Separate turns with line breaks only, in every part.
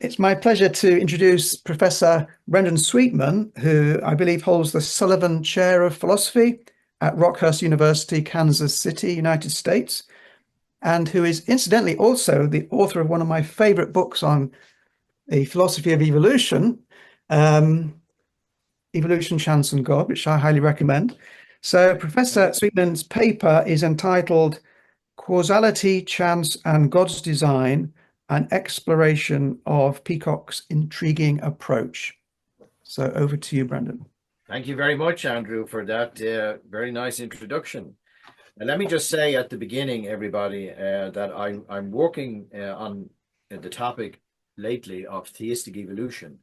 It's my pleasure to introduce Professor Brendan Sweetman, who I believe holds the Sullivan Chair of Philosophy at Rockhurst University, Kansas City, United States, and who is incidentally also the author of one of my favorite books on the philosophy of evolution, um, Evolution, Chance and God, which I highly recommend. So Professor Sweetman's paper is entitled Causality, Chance and God's Design, an exploration of Peacocke's intriguing approach. So over to you, Brendan.
Thank you very much, Andrew, for that very nice introduction. And let me just say at the beginning, everybody, that I'm working on the topic lately of theistic evolution.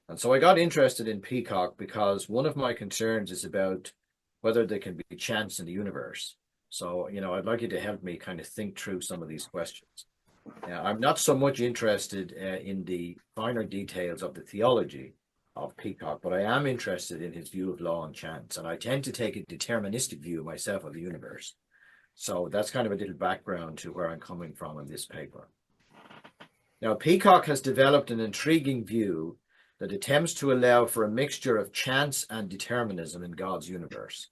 And so I got interested in Peacocke because one of my concerns is about whether there can be chance in the universe. So, I'd like you to help me kind of think through some of these questions. I'm not so much interested in the finer details of the theology of Peacocke, but I am interested in his view of law and chance, and I tend to take a deterministic view myself of the universe. So that's kind of a little background to where I'm coming from in this paper. Now, Peacocke has developed an intriguing view that attempts to allow for a mixture of chance and determinism in God's universe.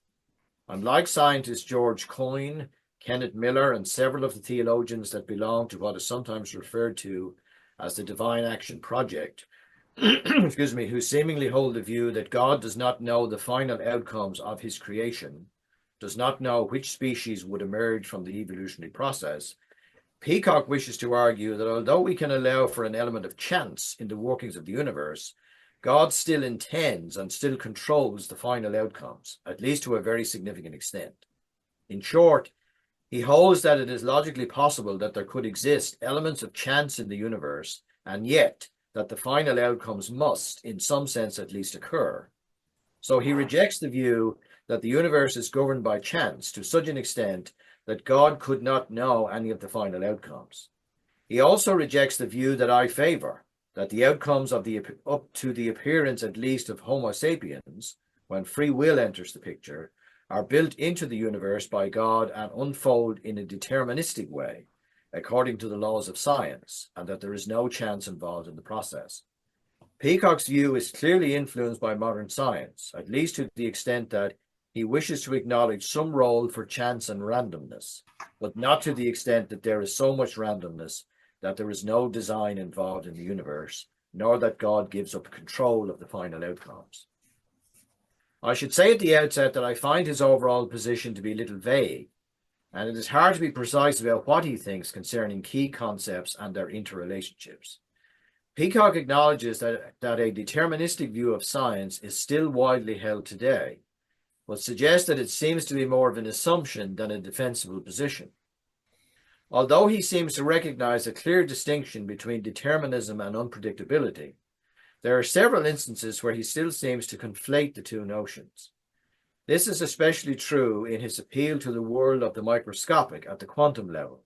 Unlike scientists George Coyne, Kenneth Miller, and several of the theologians that belong to what is sometimes referred to as the Divine Action Project, excuse me, who seemingly hold the view that God does not know the final outcomes of his creation, does not know which species would emerge from the evolutionary process, Peacocke wishes to argue that although we can allow for an element of chance in the workings of the universe, God still intends and still controls the final outcomes, at least to a very significant extent. In short, he holds that it is logically possible that there could exist elements of chance in the universe, and yet that the final outcomes must, in some sense at least, occur. So he rejects the view that the universe is governed by chance to such an extent that God could not know any of the final outcomes. He also rejects the view that I favor, that the outcomes of up to the appearance at least of Homo sapiens, when free will enters the picture, are built into the universe by God and unfold in a deterministic way, according to the laws of science, and that there is no chance involved in the process. Peacocke's view is clearly influenced by modern science, at least to the extent that he wishes to acknowledge some role for chance and randomness, but not to the extent that there is so much randomness that there is no design involved in the universe, nor that God gives up control of the final outcomes. I should say at the outset that I find his overall position to be a little vague, and it is hard to be precise about what he thinks concerning key concepts and their interrelationships. Peacocke acknowledges that a deterministic view of science is still widely held today, but suggests that it seems to be more of an assumption than a defensible position. Although he seems to recognize a clear distinction between determinism and unpredictability, there are several instances where he still seems to conflate the two notions. This is especially true in his appeal to the world of the microscopic at the quantum level,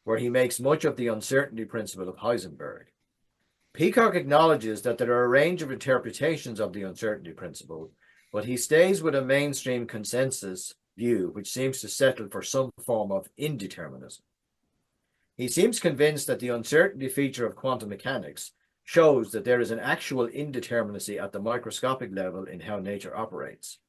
where he makes much of the uncertainty principle of Heisenberg. Peacocke acknowledges that there are a range of interpretations of the uncertainty principle, but he stays with a mainstream consensus view which seems to settle for some form of indeterminism. He seems convinced that the uncertainty feature of quantum mechanics shows that there is an actual indeterminacy at the microscopic level in how nature operates.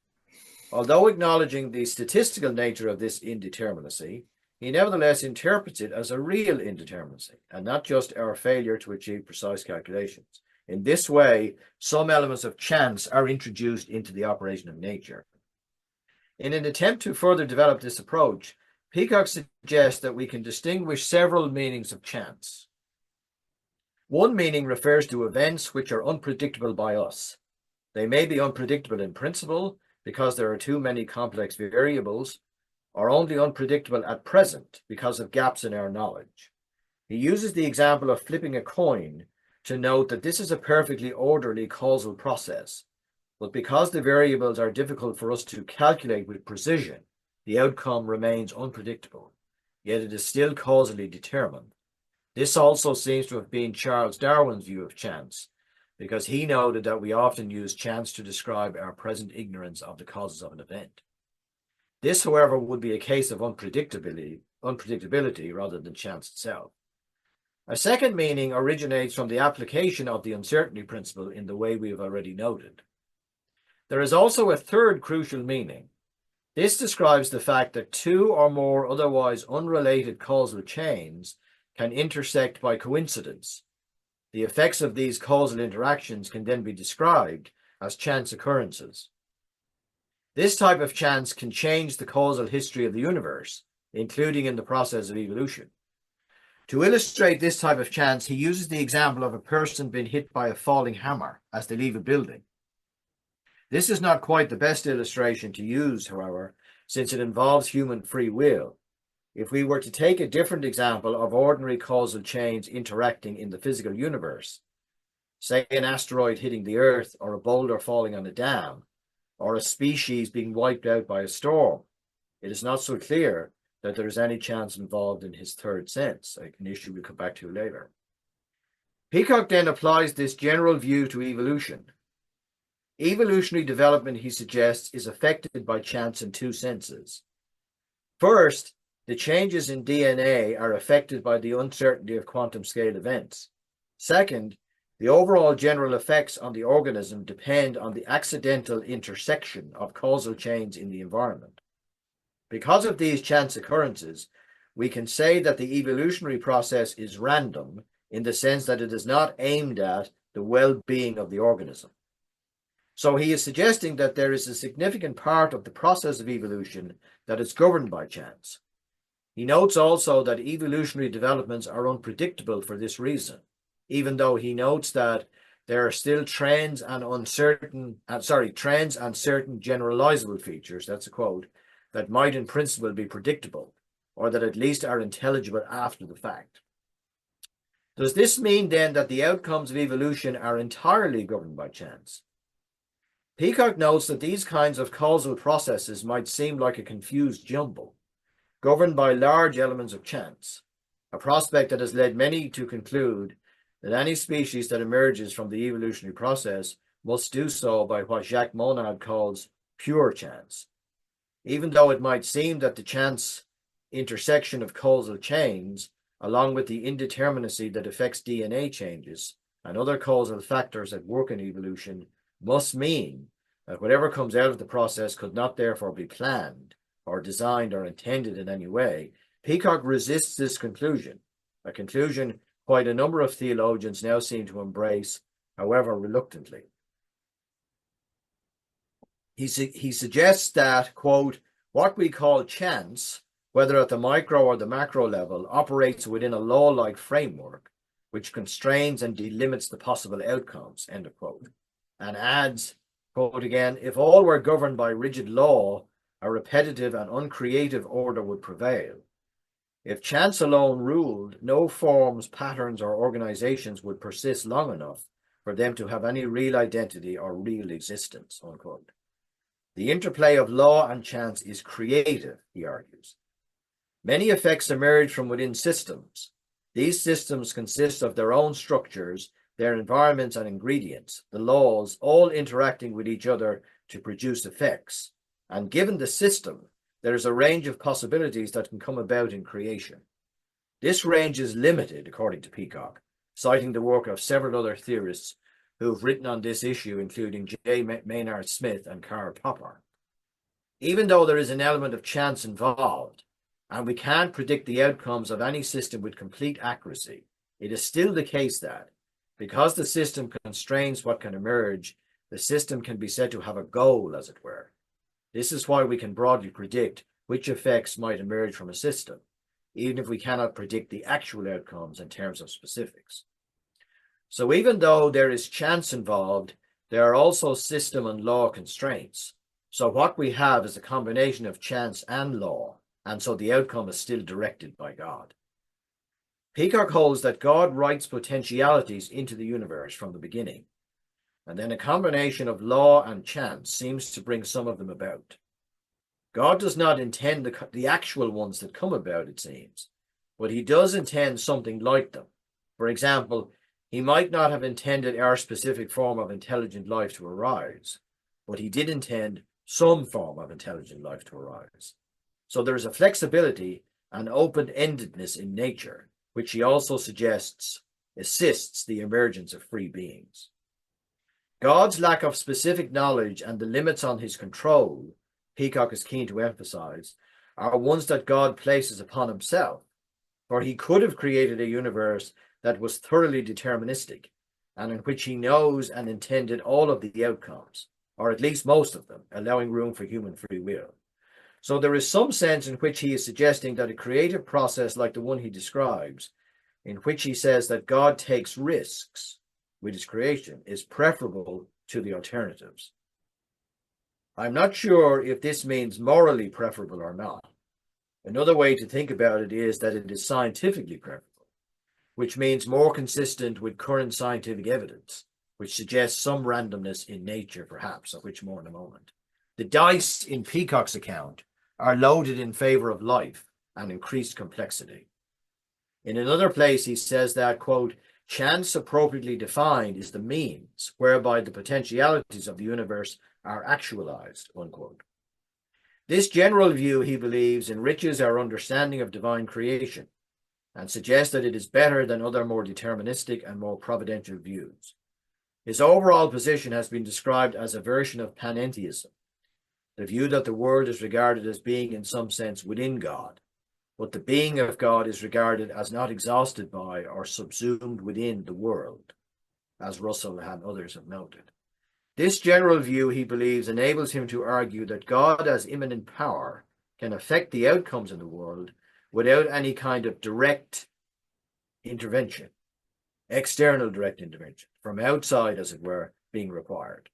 Although acknowledging the statistical nature of this indeterminacy, he nevertheless interprets it as a real indeterminacy and not just our failure to achieve precise calculations. In this way, some elements of chance are introduced into the operation of nature. In an attempt to further develop this approach, Peacocke suggests that we can distinguish several meanings of chance. One meaning refers to events which are unpredictable by us. They may be unpredictable in principle because there are too many complex variables, or only unpredictable at present because of gaps in our knowledge. He uses the example of flipping a coin to note that this is a perfectly orderly causal process, but because the variables are difficult for us to calculate with precision, the outcome remains unpredictable, yet it is still causally determined. This also seems to have been Charles Darwin's view of chance, because he noted that we often use chance to describe our present ignorance of the causes of an event. This, however, would be a case of unpredictability rather than chance itself. A second meaning originates from the application of the uncertainty principle in the way we have already noted. There is also a third crucial meaning. This describes the fact that two or more otherwise unrelated causal chains can intersect by coincidence. The effects of these causal interactions can then be described as chance occurrences. This type of chance can change the causal history of the universe, including in the process of evolution. To illustrate this type of chance, he uses the example of a person being hit by a falling hammer as they leave a building. This is not quite the best illustration to use, however, since it involves human free will. If we were to take a different example of ordinary causal chains interacting in the physical universe, say an asteroid hitting the Earth, or a boulder falling on a dam, or a species being wiped out by a storm, it is not so clear that there is any chance involved in his third sense, an issue we'll come back to later. Peacocke then applies this general view to evolution. Evolutionary development, he suggests, is affected by chance in two senses. First, the changes in DNA are affected by the uncertainty of quantum scale events. Second, the overall general effects on the organism depend on the accidental intersection of causal chains in the environment. Because of these chance occurrences, we can say that the evolutionary process is random in the sense that it is not aimed at the well-being of the organism. So he is suggesting that there is a significant part of the process of evolution that is governed by chance. He notes also that evolutionary developments are unpredictable for this reason, even though he notes that there are still trends and certain generalizable features, that's a quote, that might in principle be predictable, or that at least are intelligible after the fact. Does this mean then that the outcomes of evolution are entirely governed by chance? Peacocke notes that these kinds of causal processes might seem like a confused jumble, governed by large elements of chance, a prospect that has led many to conclude that any species that emerges from the evolutionary process must do so by what Jacques Monod calls pure chance. Even though it might seem that the chance intersection of causal chains, along with the indeterminacy that affects DNA changes and other causal factors at work in evolution, must mean that whatever comes out of the process could not therefore be planned or designed or intended in any way, Peacocke resists this conclusion, a conclusion quite a number of theologians now seem to embrace, however reluctantly. He suggests that, quote, what we call chance, whether at the micro or the macro level, operates within a law-like framework which constrains and delimits the possible outcomes, end of quote, and adds, quote again, if all were governed by rigid law, a repetitive and uncreative order would prevail. If chance alone ruled, no forms, patterns, or organizations would persist long enough for them to have any real identity or real existence, unquote. The interplay of law and chance is creative, he argues. Many effects emerge from within systems. These systems consist of their own structures, their environments and ingredients, the laws, all interacting with each other to produce effects. And given the system, there is a range of possibilities that can come about in creation. This range is limited, according to Peacocke, citing the work of several other theorists who have written on this issue, including J. Maynard Smith and Karl Popper. Even though there is an element of chance involved, and we can't predict the outcomes of any system with complete accuracy, it is still the case that, because the system constrains what can emerge, the system can be said to have a goal, as it were. This is why we can broadly predict which effects might emerge from a system, even if we cannot predict the actual outcomes in terms of specifics. So even though there is chance involved, there are also system and law constraints. So what we have is a combination of chance and law, and so the outcome is still directed by God. Peacocke holds that God writes potentialities into the universe from the beginning, and then a combination of law and chance seems to bring some of them about. God does not intend the actual ones that come about, it seems, but he does intend something like them. For example, he might not have intended our specific form of intelligent life to arise, but he did intend some form of intelligent life to arise. So there is a flexibility and open-endedness in nature, which he also suggests assists the emergence of free beings. God's lack of specific knowledge and the limits on his control, Peacocke is keen to emphasize, are ones that God places upon himself, for he could have created a universe that was thoroughly deterministic and in which he knows and intended all of the outcomes, or at least most of them, allowing room for human free will. So there is some sense in which he is suggesting that a creative process like the one he describes, in which he says that God takes risks with his creation, is preferable to the alternatives. I'm not sure if this means morally preferable or not. Another way to think about it is that it is scientifically preferable, which means more consistent with current scientific evidence, which suggests some randomness in nature, perhaps, of which more in a moment. The dice in Peacocke's account are loaded in favor of life and increased complexity. In another place, he says that, quote, chance appropriately defined is the means whereby the potentialities of the universe are actualized, unquote. This general view, he believes, enriches our understanding of divine creation and suggests that it is better than other more deterministic and more providential views. His overall position has been described as a version of panentheism, the view that the world is regarded as being in some sense within God, but the being of God is regarded as not exhausted by or subsumed within the world, as Russell and others have noted. This general view, he believes, enables him to argue that God as immanent power can affect the outcomes in the world without any kind of direct intervention, external direct intervention, from outside, as it were, being required.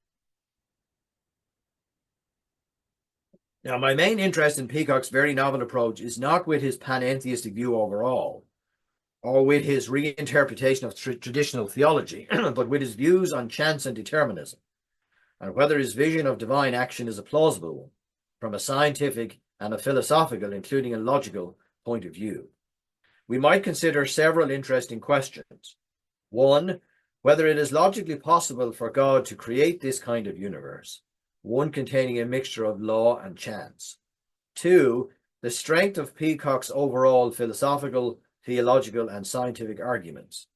Now, my main interest in Peacocke's very novel approach is not with his panentheistic view overall, or with his reinterpretation of traditional theology, but with his views on chance and determinism, and whether his vision of divine action is a plausible one, from a scientific and a philosophical, including a logical, point of view. We might consider several interesting questions. One, whether it is logically possible for God to create this kind of universe, one containing a mixture of law and chance. Two, the strength of Peacocke's overall philosophical, theological, and scientific arguments.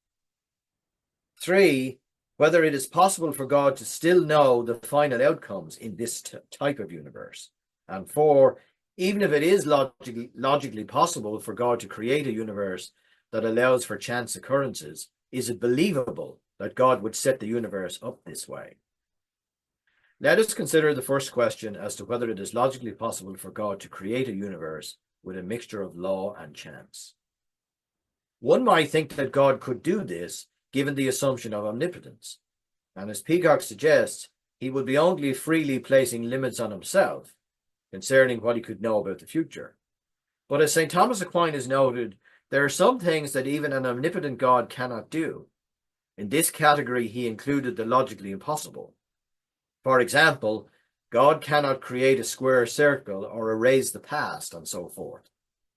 Three, whether it is possible for God to still know the final outcomes in this type of universe. And four, even if it is logically possible for God to create a universe that allows for chance occurrences, is it believable that God would set the universe up this way? Let us consider the first question as to whether it is logically possible for God to create a universe with a mixture of law and chance. One might think that God could do this given the assumption of omnipotence, and as Peacocke suggests, he would be only freely placing limits on himself concerning what he could know about the future. But as St. Thomas Aquinas noted, there are some things that even an omnipotent God cannot do. In this category, he included the logically impossible. For example, God cannot create a square circle or erase the past, and so forth.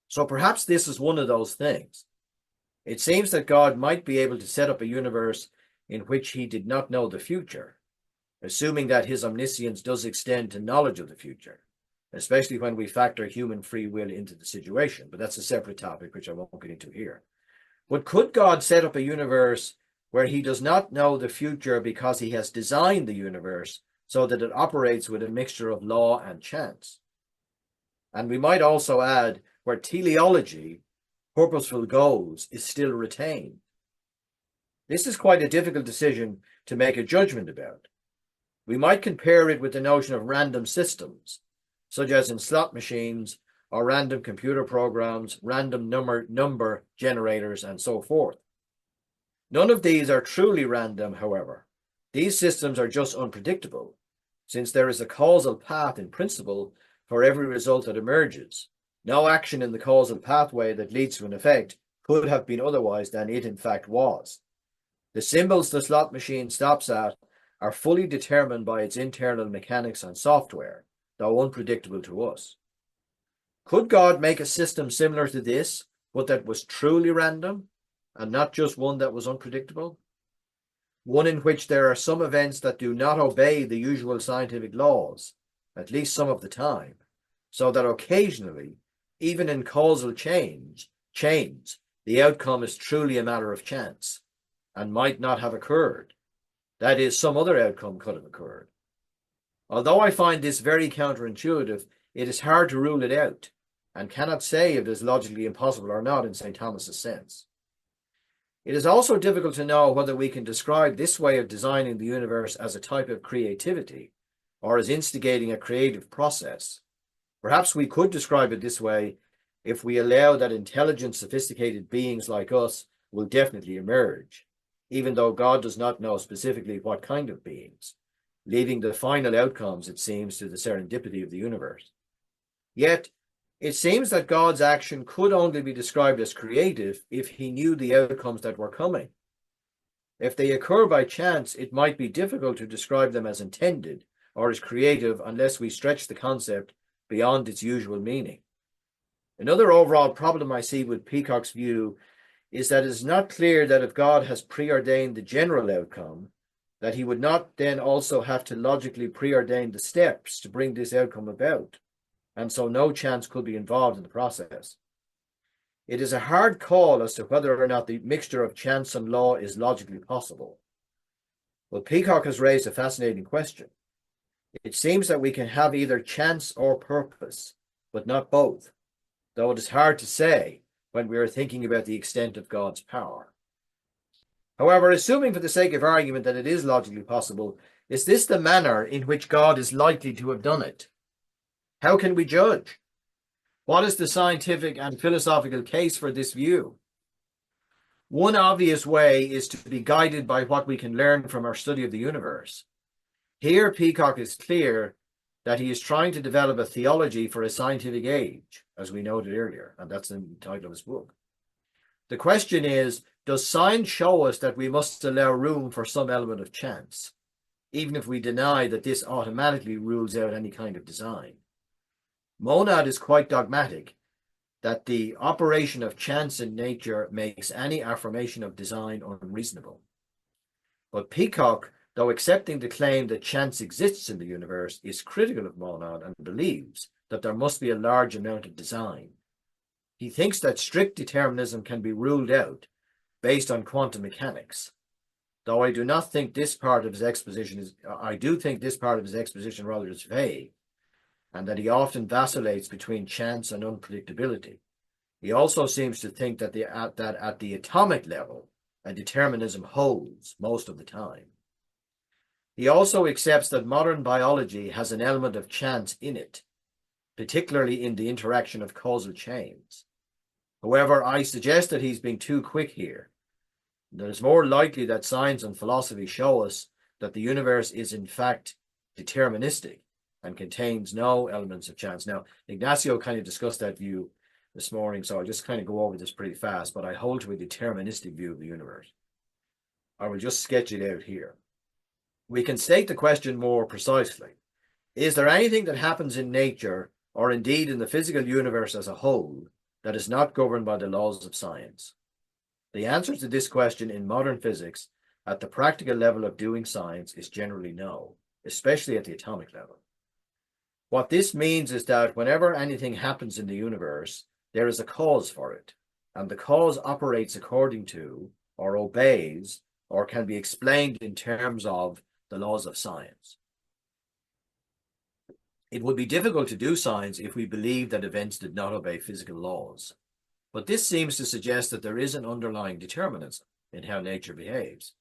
So perhaps this is one of those things. It seems that God might be able to set up a universe in which he did not know the future, assuming that his omniscience does extend to knowledge of the future, especially when we factor human free will into the situation. But that's a separate topic, which I won't get into here. But could God set up a universe where he does not know the future because he has designed the universe so that it operates with a mixture of law and chance? And we might also add where teleology, purposeful goals, is still retained. This is quite a difficult decision to make a judgment about. We might compare it with the notion of random systems, such as in slot machines or random computer programs, random number generators, and so forth. None of these are truly random, however. These systems are just unpredictable, since there is a causal path in principle for every result that emerges. No action in the causal pathway that leads to an effect could have been otherwise than it in fact was. The symbols the slot machine stops at are fully determined by its internal mechanics and software, though unpredictable to us. Could God make a system similar to this, but that was truly random, and not just one that was unpredictable? One in which there are some events that do not obey the usual scientific laws, at least some of the time, so that occasionally, even in causal chains, the outcome is truly a matter of chance and might not have occurred. That is, some other outcome could have occurred. Although I find this very counterintuitive, it is hard to rule it out and cannot say if it is logically impossible or not in St. Thomas's sense. It is also difficult to know whether we can describe this way of designing the universe as a type of creativity or as instigating a creative process. Perhaps we could describe it this way if we allow that intelligent, sophisticated beings like us will definitely emerge, even though God does not know specifically what kind of beings, leaving the final outcomes, it seems, to the serendipity of the universe. Yet, it seems that God's action could only be described as creative if he knew the outcomes that were coming. If they occur by chance, it might be difficult to describe them as intended or as creative unless we stretch the concept beyond its usual meaning. Another overall problem I see with Peacocke's view is that it is not clear that if God has preordained the general outcome, that he would not then also have to logically preordain the steps to bring this outcome about, and so no chance could be involved in the process. It is a hard call as to whether or not the mixture of chance and law is logically possible. Well, Peacocke has raised a fascinating question. It seems that we can have either chance or purpose, but not both, though it is hard to say when we are thinking about the extent of God's power. However, assuming for the sake of argument that it is logically possible, is this the manner in which God is likely to have done it? How can we judge? What is the scientific and philosophical case for this view? One obvious way is to be guided by what we can learn from our study of the universe. Here, Peacocke is clear that he is trying to develop a theology for a scientific age, as we noted earlier, and that's the title of his book. The question is, does science show us that we must allow room for some element of chance, even if we deny that this automatically rules out any kind of design? Monad is quite dogmatic that the operation of chance in nature makes any affirmation of design unreasonable. But Peacocke, though accepting the claim that chance exists in the universe, is critical of Monad and believes that there must be a large amount of design. He thinks that strict determinism can be ruled out based on quantum mechanics, though I do not think this part of his exposition is rather is vague, and that he often vacillates between chance and unpredictability. He also seems to think that at the atomic level, a determinism holds most of the time. He also accepts that modern biology has an element of chance in it, particularly in the interaction of causal chains. However, I suggest that he's being too quick here. That it's more likely that science and philosophy show us that the universe is in fact deterministic and contains no elements of chance. Now, Ignacio kind of discussed that view this morning, so I'll just kind of go over this pretty fast, but I hold to a deterministic view of the universe. I will just sketch it out here. We can state the question more precisely. Is there anything that happens in nature, or indeed in the physical universe as a whole, that is not governed by the laws of science? The answer to this question in modern physics, at the practical level of doing science, is generally no, especially at the atomic level. What this means is that whenever anything happens in the universe, there is a cause for it, and the cause operates according to, or obeys, or can be explained in terms of the laws of science. It would be difficult to do science if we believed that events did not obey physical laws. But this seems to suggest that there is an underlying determinism in how nature behaves.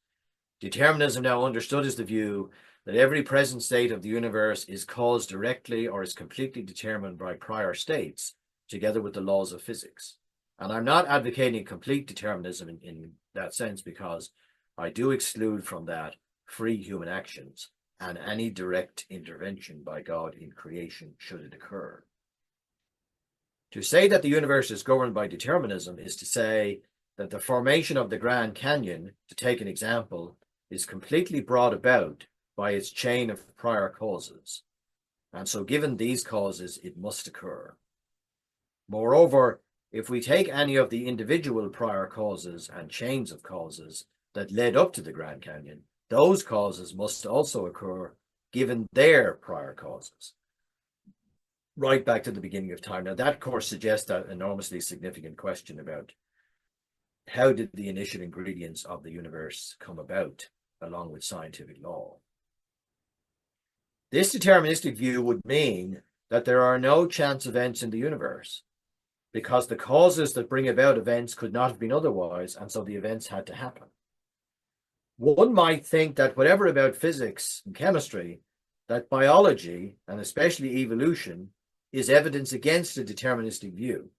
Determinism, now understood, is the view that every present state of the universe is caused directly or is completely determined by prior states, together with the laws of physics. And I'm not advocating complete determinism in that sense, because I do exclude from that free human actions and any direct intervention by God in creation should it occur. To say that the universe is governed by determinism is to say that the formation of the Grand Canyon, to take an example, is completely brought about by its chain of prior causes. And so given these causes, it must occur. Moreover, if we take any of the individual prior causes and chains of causes that led up to the Grand Canyon, those causes must also occur given their prior causes, right back to the beginning of time. Now, that, of course, suggests that enormously significant question about how did the initial ingredients of the universe come about along with scientific law? This deterministic view would mean that there are no chance events in the universe because the causes that bring about events could not have been otherwise, and so the events had to happen. One might think that whatever about physics and chemistry, that biology, and especially evolution, is evidence against a deterministic view.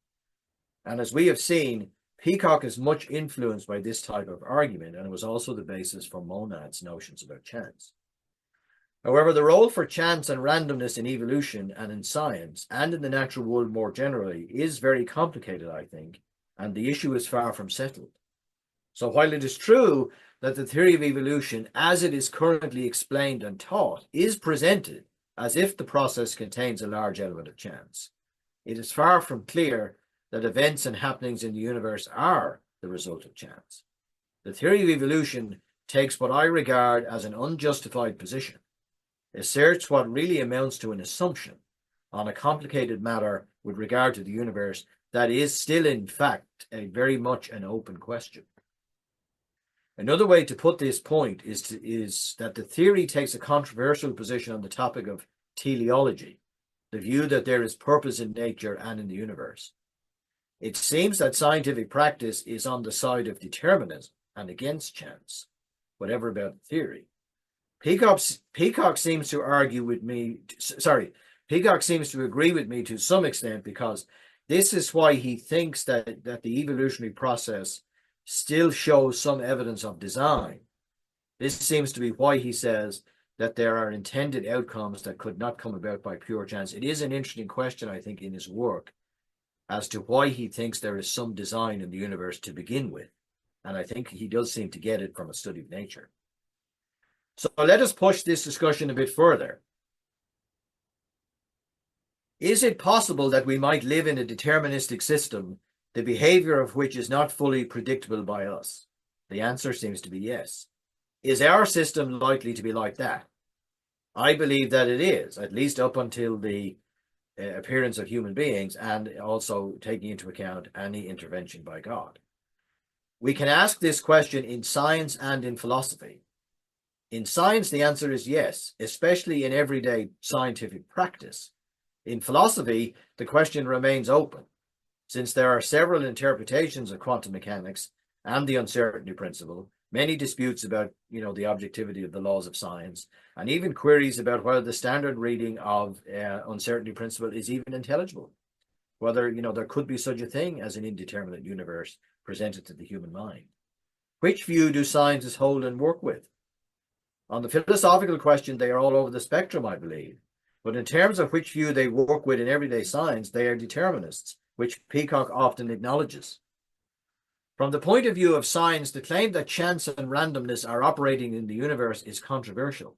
And as we have seen, Peacocke is much influenced by this type of argument, and it was also the basis for Monad's notions about chance. However, the role for chance and randomness in evolution and in science and in the natural world more generally is very complicated, I think, and the issue is far from settled. So while it is true that the theory of evolution, as it is currently explained and taught, is presented as if the process contains a large element of chance, it is far from clear that events and happenings in the universe are the result of chance. The theory of evolution takes what I regard as an unjustified position, asserts what really amounts to an assumption on a complicated matter with regard to the universe that is still, in fact, a very much an open question. Another way to put this point is that the theory takes a controversial position on the topic of teleology, the view that there is purpose in nature and in the universe. It seems that scientific practice is on the side of determinism and against chance, whatever about the theory. Peacocke seems to argue with me, Peacocke seems to agree with me to some extent, because this is why he thinks that the evolutionary process still shows some evidence of design. This seems to be why he says that there are intended outcomes that could not come about by pure chance. It is an interesting question, I think, in his work as to why he thinks there is some design in the universe to begin with. And I think he does seem to get it from a study of nature. So let us push this discussion a bit further. Is it possible that we might live in a deterministic system, the behavior of which is not fully predictable by us? The answer seems to be yes. Is our system likely to be like that? I believe that it is, at least up until the appearance of human beings, and also taking into account any intervention by God. We can ask this question in science and in philosophy. In science, the answer is yes, especially in everyday scientific practice. In philosophy, the question remains open, since there are several interpretations of quantum mechanics and the uncertainty principle, many disputes about, the objectivity of the laws of science, and even queries about whether the standard reading of uncertainty principle is even intelligible, whether, there could be such a thing as an indeterminate universe presented to the human mind. Which view do scientists hold and work with? On the philosophical question, they are all over the spectrum, I believe. But in terms of which view they work with in everyday science, they are determinists, which Peacocke often acknowledges. From the point of view of science, the claim that chance and randomness are operating in the universe is controversial.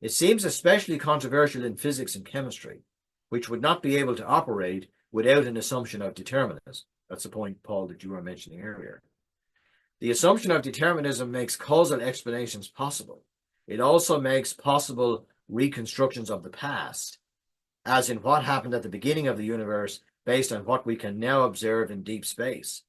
It seems especially controversial in physics and chemistry, which would not be able to operate without an assumption of determinism. That's the point, Paul, that you were mentioning earlier. The assumption of determinism makes causal explanations possible. It also makes possible reconstructions of the past, as in what happened at the beginning of the universe based on what we can now observe in deep space,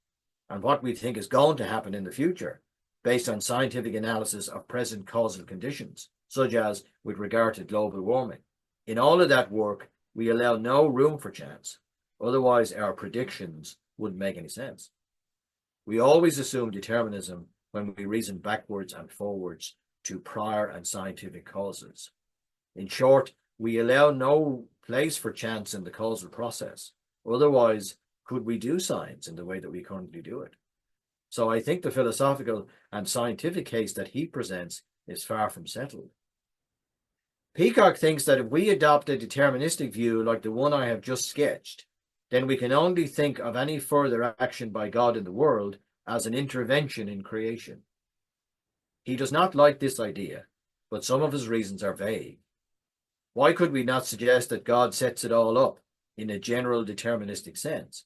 and what we think is going to happen in the future based on scientific analysis of present causal conditions, such as with regard to global warming. In all of that work, we allow no room for chance. Otherwise, our predictions wouldn't make any sense. We always assume determinism when we reason backwards and forwards to prior and scientific causes. In short, we allow no place for chance in the causal process. Otherwise, could we do science in the way that we currently do it? So I think the philosophical and scientific case that he presents is far from settled. Peacocke thinks that if we adopt a deterministic view like the one I have just sketched, then we can only think of any further action by God in the world as an intervention in creation. He does not like this idea, but some of his reasons are vague. Why could we not suggest that God sets it all up in a general deterministic sense,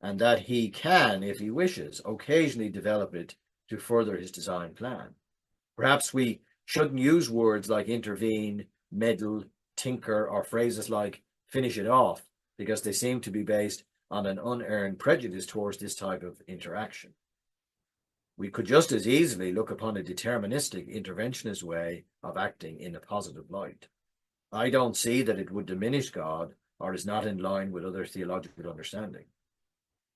and that he can, if he wishes, occasionally develop it to further his design plan? Perhaps we shouldn't use words like intervene, meddle, tinker, or phrases like finish it off, because they seem to be based on an unearned prejudice towards this type of interaction. We could just as easily look upon a deterministic interventionist way of acting in a positive light. I don't see that it would diminish God or is not in line with other theological understanding.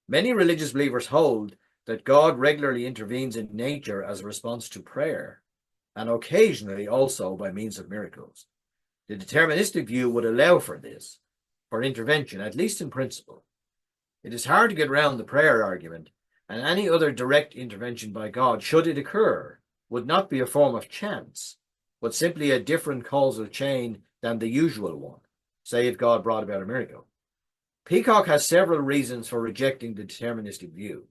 Many religious believers hold that God regularly intervenes in nature as a response to prayer, and occasionally also by means of miracles. The deterministic view would allow for this, for intervention, at least in principle. It is hard to get around the prayer argument, and any other direct intervention by God, should it occur, would not be a form of chance, but simply a different causal chain than the usual one, say if God brought about a miracle. Peacocke has several reasons for rejecting the deterministic view.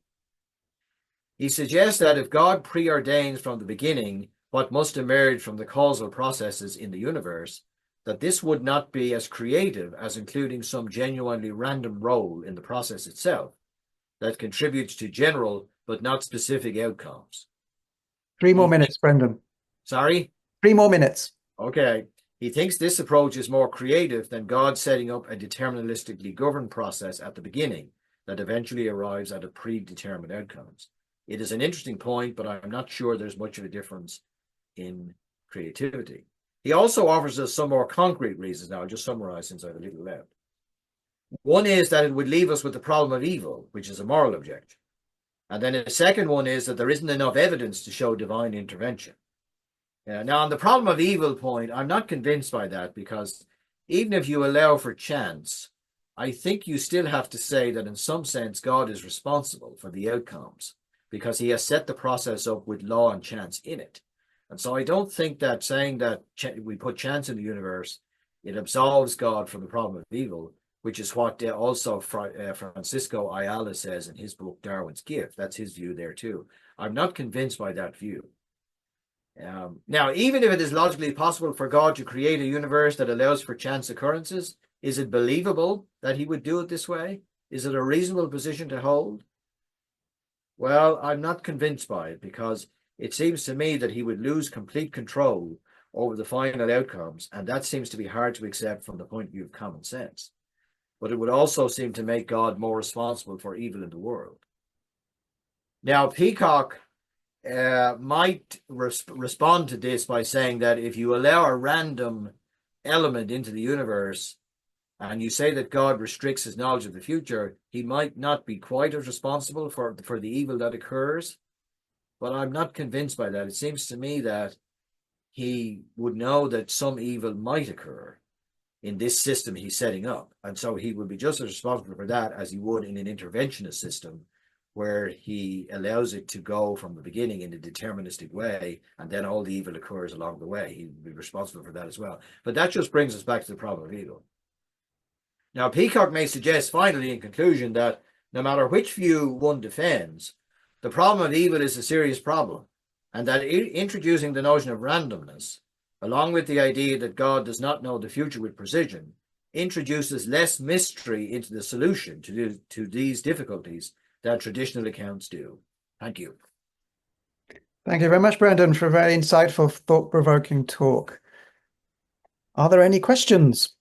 He suggests that if God preordains from the beginning what must emerge from the causal processes in the universe, that this would not be as creative as including some genuinely random role in the process itself that contributes to general but not specific outcomes.
3 more minutes, Brendan.
Sorry?
3 more minutes.
Okay. He thinks this approach is more creative than God setting up a deterministically governed process at the beginning that eventually arrives at a predetermined outcomes. It is an interesting point, but I'm not sure there's much of a difference in creativity. He also offers us some more concrete reasons. Now, I'll just summarize since I have a little left. One is that it would leave us with the problem of evil, which is a moral objection. And then the second one is that there isn't enough evidence to show divine intervention. Now, on the problem of evil point, I'm not convinced by that, because even if you allow for chance, I think you still have to say that in some sense God is responsible for the outcomes, because he has set the process up with law and chance in it. And so I don't think that saying that we put chance in the universe, it absolves God from the problem of evil, which is what also Francisco Ayala says in his book, Darwin's Gift. That's his view there too. I'm not convinced by that view. Now, even if it is logically possible for God to create a universe that allows for chance occurrences, is it believable that he would do it this way? Is it a reasonable position to hold? Well, I'm not convinced by it, because it seems to me that he would lose complete control over the final outcomes, and that seems to be hard to accept from the point of view of common sense. But it would also seem to make God more responsible for evil in the world. Now, Peacocke might respond to this by saying that if you allow a random element into the universe and you say that God restricts his knowledge of the future, he might not be quite as responsible for the evil that occurs. But I'm not convinced by that. It seems to me that he would know that some evil might occur in this system he's setting up. And so he would be just as responsible for that as he would in an interventionist system, where he allows it to go from the beginning in a deterministic way, and then all the evil occurs along the way. He'd be responsible for that as well. But that just brings us back to the problem of evil. Now, Peacocke may suggest finally in conclusion that no matter which view one defends, the problem of evil is a serious problem, and that introducing the notion of randomness, along with the idea that God does not know the future with precision, introduces less mystery into the solution to these difficulties than traditional accounts do. Thank you.
Thank you very much, Brendan, for a very insightful, thought-provoking talk. Are there any questions?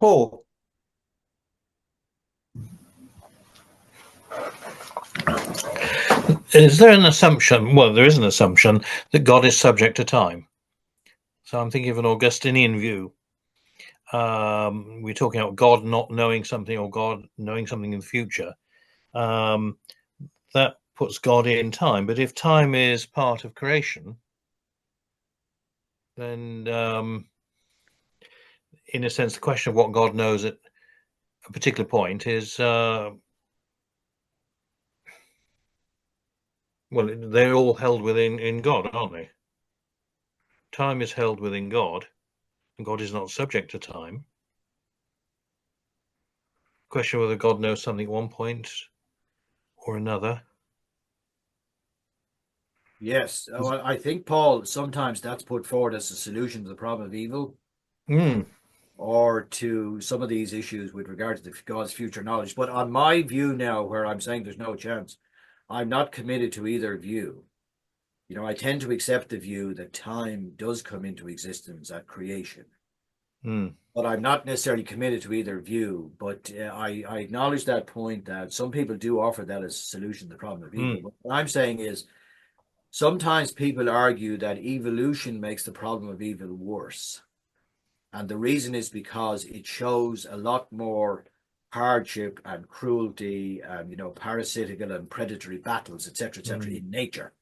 Paul.
Is there an assumption, well, there is an assumption that God is subject to time? So I'm thinking of an Augustinian view. We're talking about God not knowing something, or God knowing something in the future. That puts God in time. But if time is part of creation, then in a sense, the question of what God knows at a particular point is, well, they're all held within God, aren't they? Time is held within God, and God is not subject to time. Question whether God knows something at one point or another.
Yes, well, I think, Paul, sometimes that's put forward as a solution to the problem of evil, or to some of these issues with regard to God's future knowledge. But on my view now, where I'm saying there's no chance, I'm not committed to either view. I tend to accept the view that time does come into existence at creation. But I'm not necessarily committed to either view. But I acknowledge that point that some people do offer that as a solution to the problem of evil. But what I'm saying is sometimes people argue that evolution makes the problem of evil worse. And the reason is because it shows a lot more hardship and cruelty and, parasitical and predatory battles, etc., in nature.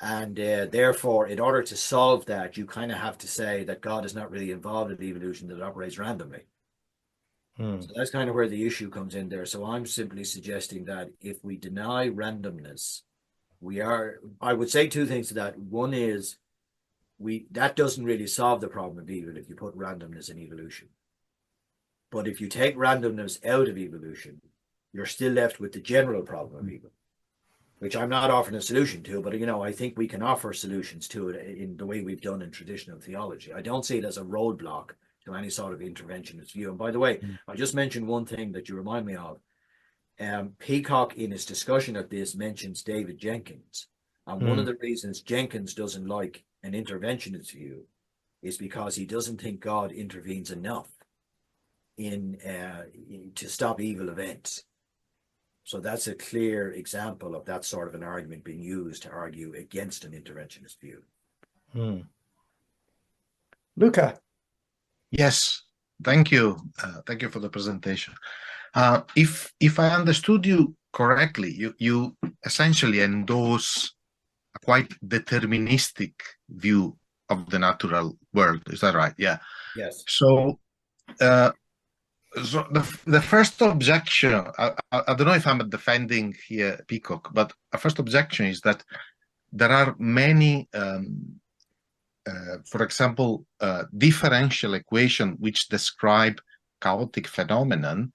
And therefore, in order to solve that, you kind of have to say that God is not really involved in evolution, that it operates randomly. So that's kind of where the issue comes in there. So I'm simply suggesting that if we deny randomness, I would say two things to that. One is that doesn't really solve the problem of evil if you put randomness in evolution. But if you take randomness out of evolution, you're still left with the general problem of evil, which I'm not offering a solution to, but I think we can offer solutions to it in the way we've done in traditional theology. I don't see it as a roadblock to any sort of interventionist view. And by the way, I just mentioned one thing that you remind me of. Peacocke, in his discussion of this, mentions David Jenkins. And one of the reasons Jenkins doesn't like an interventionist view is because he doesn't think God intervenes enough to stop evil events. So that's a clear example of that sort of an argument being used to argue against an interventionist view.
Luca.
Yes, thank you. Thank you for the presentation. If I understood you correctly, you essentially endorse a quite deterministic view of the natural world. Is that right? Yeah.
Yes.
So, the first objection, I don't know if I'm defending here Peacocke, but a first objection is that there are many, for example, differential equation which describe chaotic phenomenon,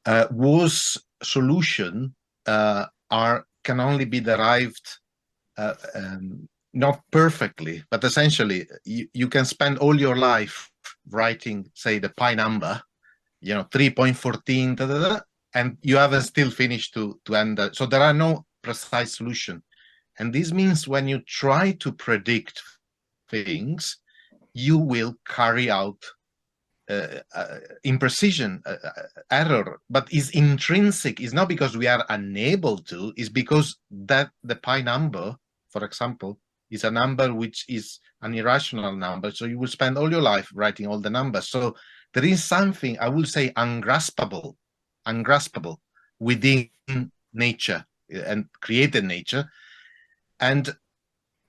whose solution can only be derived not perfectly, but essentially you can spend all your life writing, say, the pi number, 3.14, and you haven't still finished to end that. So there are no precise solution. And this means when you try to predict things, you will carry out imprecision, error, but is intrinsic. It's not because we are unable to, it's because that the pi number, for example, is a number which is an irrational number. So you will spend all your life writing all the numbers. So there is something, I will say, ungraspable within nature and created nature. And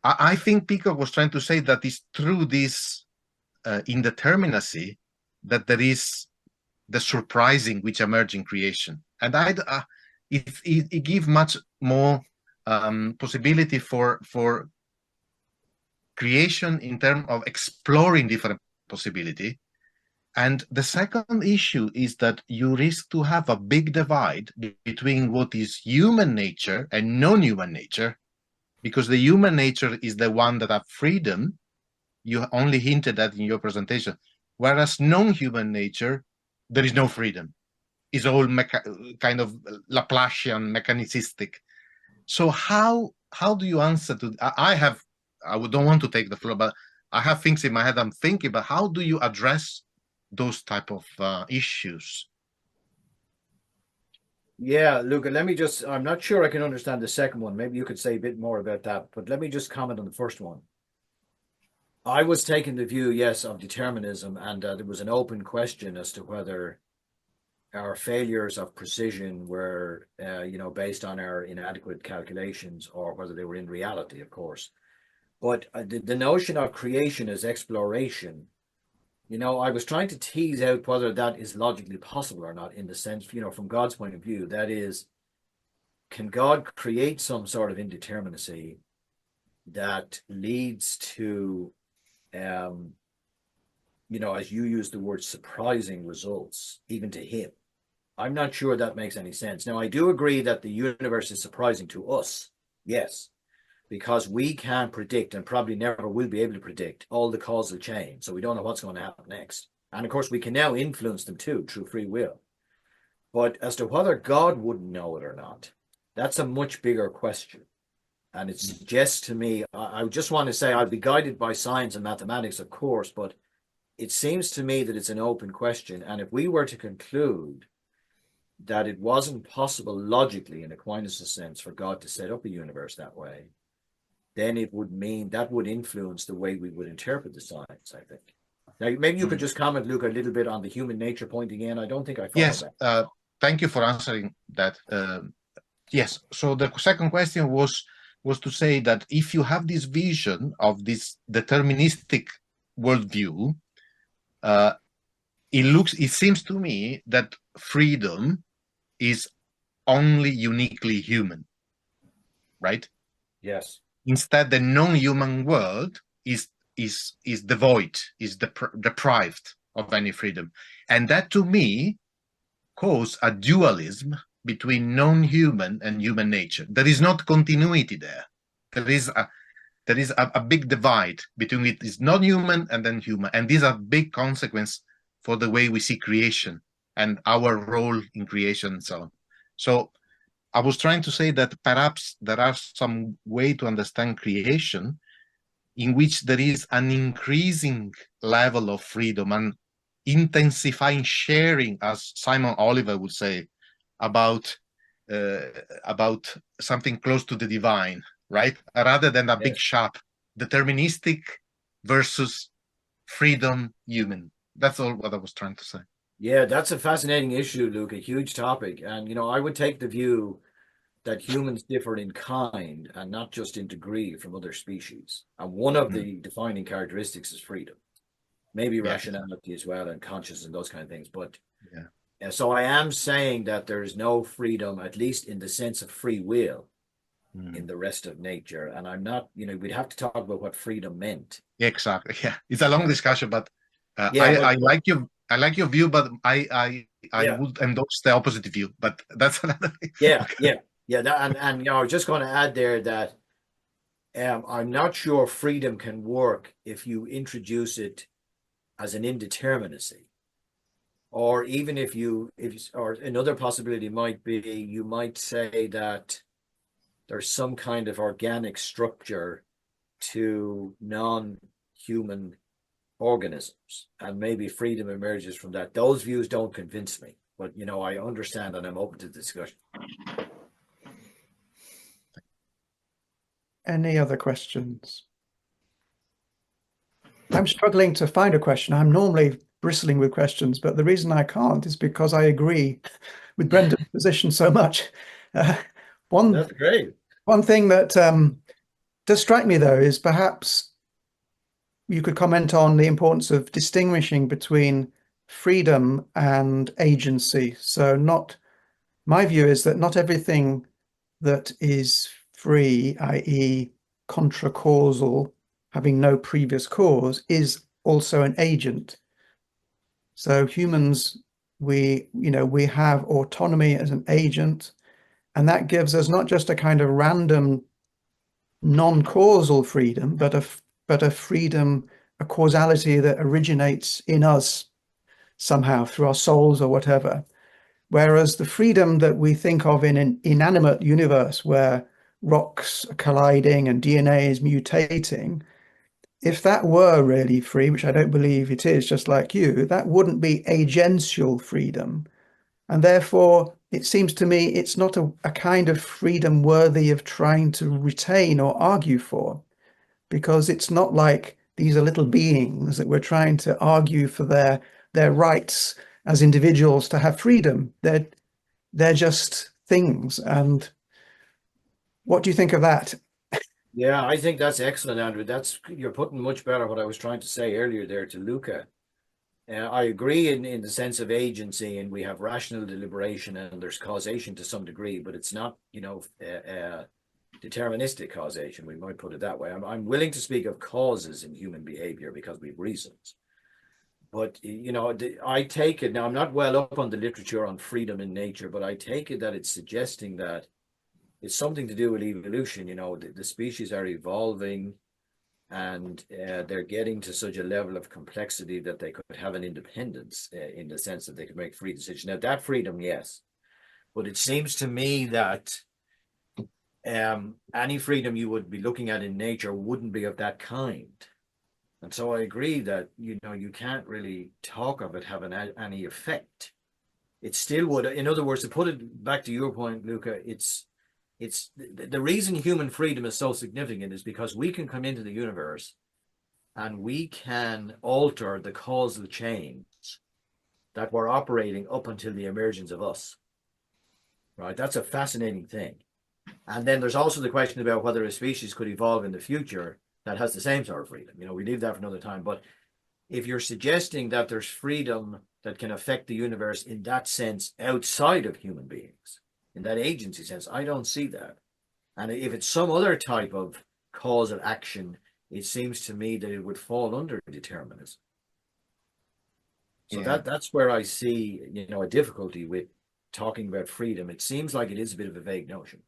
I think Peacocke was trying to say that it's through this indeterminacy that there is the surprising which emerge in creation. And it gives much more possibility for creation in terms of exploring different possibility. And the second issue is that you risk to have a big divide between what is human nature and non-human nature, because the human nature is the one that have freedom. You only hinted at in your presentation, whereas non-human nature, there is no freedom. It's all kind of Laplacian, mechanicistic. So how do you answer to? I don't want to take the floor, but I have things in my head I'm thinking. But how do you address those type of issues?
Yeah, Luca, I'm not sure I can understand the second one. Maybe you could say a bit more about that, but let me just comment on the first one. I was taking the view, yes, of determinism, and there was an open question as to whether our failures of precision were, based on our inadequate calculations or whether they were in reality, of course. But the notion of creation as exploration, I was trying to tease out whether that is logically possible or not, in the sense, from God's point of view. That is, can God create some sort of indeterminacy that leads to, as you use the word, surprising results, even to him? I'm not sure that makes any sense. Now, I do agree that the universe is surprising to us, yes, because we can't predict, and probably never will be able to predict, all the causal chain. So we don't know what's going to happen next. And of course, we can now influence them too, through free will. But as to whether God wouldn't know it or not, that's a much bigger question. And it suggests to me, I just want to say, I'll be guided by science and mathematics, of course, but it seems to me that it's an open question. And if we were to conclude that it wasn't possible logically in Aquinas' sense for God to set up a universe that way, then it would mean that would influence the way we would interpret the science, I think. Now, maybe you could just comment, Luke, a little bit on the human nature point again. I don't think I followed
Yes,
that.
thank you for answering that. Yes, so the second question was to say that if you have this vision of this deterministic worldview, it seems to me that freedom is only uniquely human, right?
Yes.
Instead, the non-human world is devoid, is deprived of any freedom, and that to me cause a dualism between non-human and human nature. There is not continuity there. There is a big divide between it is non-human and then human, and these are big consequences for the way we see creation and our role in creation and so on. So I was trying to say that perhaps there are some way to understand creation in which there is an increasing level of freedom and intensifying sharing, as Simon Oliver would say, about something close to the divine, right? Rather than a big sharp deterministic versus freedom human. That's all what I was trying to say.
Yeah, that's a fascinating issue, Luke, a huge topic. And, I would take the view that humans differ in kind and not just in degree from other species. And one of the defining characteristics is freedom, maybe rationality as well, and conscience and those kind of things. But so I am saying that there is no freedom, at least in the sense of free will, in the rest of nature. And I'm not, we'd have to talk about what freedom meant.
Exactly. Yeah, it's a long discussion, but I like your view, but I would endorse the opposite view. But that's another thing.
And I was just going to add there that I'm not sure freedom can work if you introduce it as an indeterminacy, or even or another possibility might be you might say that there's some kind of organic structure to non-human organisms, and maybe freedom emerges from that. Those views don't convince me, but I understand and I'm open to discussion.
Any other questions? I'm struggling to find a question. I'm normally bristling with questions, but the reason I can't is because I agree with Brendan's position so much.
That's great.
One thing that does strike me, though, is perhaps you could comment on the importance of distinguishing between freedom and agency. So my view is that not everything that is free, i.e. contra-causal, having no previous cause, is also an agent. So humans, we have autonomy as an agent, and that gives us not just a kind of random non-causal freedom, but a freedom, a causality that originates in us somehow through our souls or whatever. Whereas the freedom that we think of in an inanimate universe where rocks are colliding and DNA is mutating, if that were really free, which I don't believe it is, just like you, that wouldn't be agential freedom. And therefore, it seems to me it's not a kind of freedom worthy of trying to retain or argue for, because it's not like these are little beings that we're trying to argue for their rights as individuals to have freedom. They're just things. And what do you think of that?
Yeah, I think that's excellent, Andrew. You're putting much better what I was trying to say earlier there to Luca. I agree in the sense of agency, and we have rational deliberation, and there's causation to some degree, but it's not, deterministic causation. We might put it that way. I'm willing to speak of causes in human behavior because we have reasons. But, I take it, now I'm not well up on the literature on freedom in nature, but I take it that it's suggesting that it's something to do with evolution. The species are evolving, and they're getting to such a level of complexity that they could have an independence in the sense that they could make free decisions. Now, that freedom, yes, but it seems to me that any freedom you would be looking at in nature wouldn't be of that kind. And so I agree that, you can't really talk of it having any effect. It still would. In other words, to put it back to your point, Luca, it's the reason human freedom is so significant is because we can come into the universe and we can alter the causal chains that were operating up until the emergence of us. Right? That's a fascinating thing. And then there's also the question about whether a species could evolve in the future that has the same sort of freedom. We leave that for another time. But if you're suggesting that there's freedom that can affect the universe in that sense outside of human beings, in that agency sense, I don't see that. And if it's some other type of causal action, it seems to me that it would fall under determinism. So that's where I see, a difficulty with talking about freedom. It seems like it is a bit of a vague notion.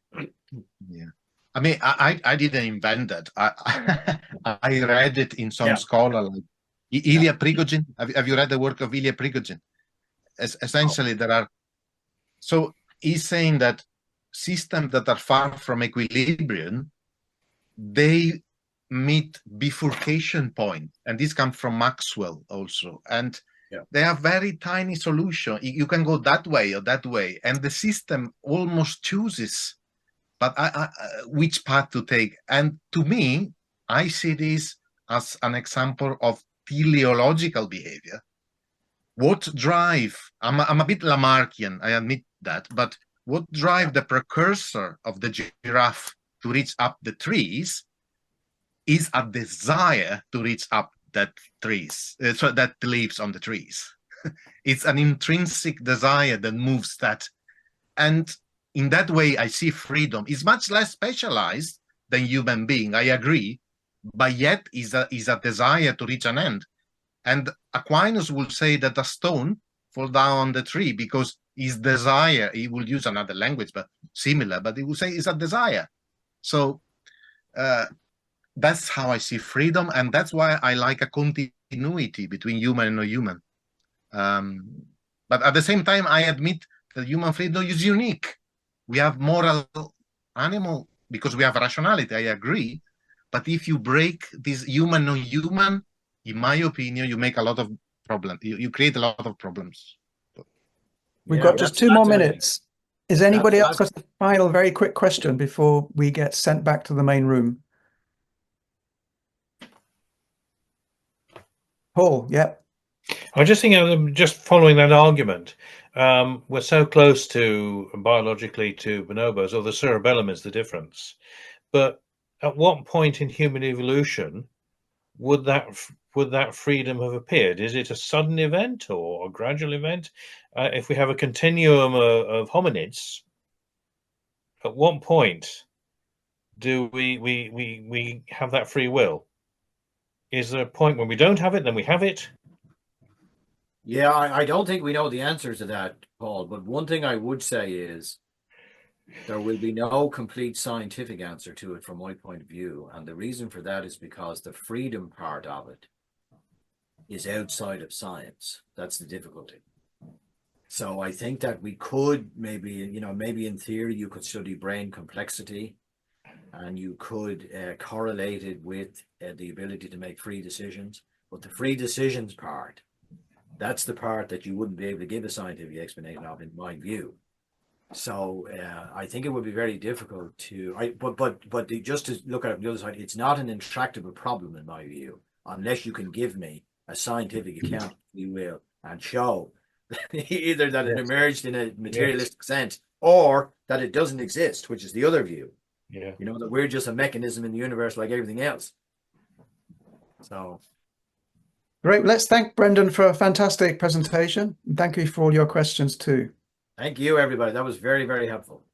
Yeah. I mean, I didn't invent that. I read it in some scholar like Ilya Prigogine. Have you read the work of Ilya Prigogine? Essentially, so he's saying that systems that are far from equilibrium, they meet bifurcation point, and this comes from Maxwell also, and they have very tiny solution. You can go that way or that way, and the system almost chooses but which path to take. And to me, I see this as an example of teleological behavior. What drive, I'm a bit Lamarckian, I admit that, but what drive the precursor of the giraffe to reach up the trees is a desire to reach up that trees, so that leaves on the trees. It's an intrinsic desire that moves that. And in that way, I see freedom is much less specialized than human being. I agree, but yet is a desire to reach an end. And Aquinas will say that a stone fall down on the tree because his desire. He will use another language, but similar. But he will say it's a desire. So that's how I see freedom, and that's why I like a continuity between human and no human. But at the same time, I admit that human freedom is unique. We have moral animal because we have rationality, I agree. But if you break this human, no human, in my opinion, you make a lot of problems. You create a lot of problems.
We've got just 2 more minutes. Is anybody else got a final very quick question before we get sent back to the main room? Paul, yeah.
I just think I'm just following that argument. We're so close to biologically to bonobos, or the cerebellum is the difference. But at what point in human evolution would that freedom have appeared? Is it a sudden event or a gradual event? If we have a continuum of hominids, at what point do we have that free will? Is there a point when we don't have it, then we have it?
Yeah, I don't think we know the answer to that, Paul. But one thing I would say is there will be no complete scientific answer to it from my point of view. And the reason for that is because the freedom part of it is outside of science. That's the difficulty. So I think that we could maybe in theory, you could study brain complexity and you could correlate it with the ability to make free decisions. But the free decisions part, that's the part that you wouldn't be able to give a scientific explanation of, in my view. So I think it would be very difficult to. But just to look at it from the other side, it's not an intractable problem in my view, unless you can give me a scientific account, if you will, and show either that it emerged in a materialistic sense or that it doesn't exist, which is the other view.
Yeah,
that we're just a mechanism in the universe like everything else. So.
Great. Let's thank Brendan for a fantastic presentation. Thank you for all your questions too.
Thank you, everybody. That was very, very helpful.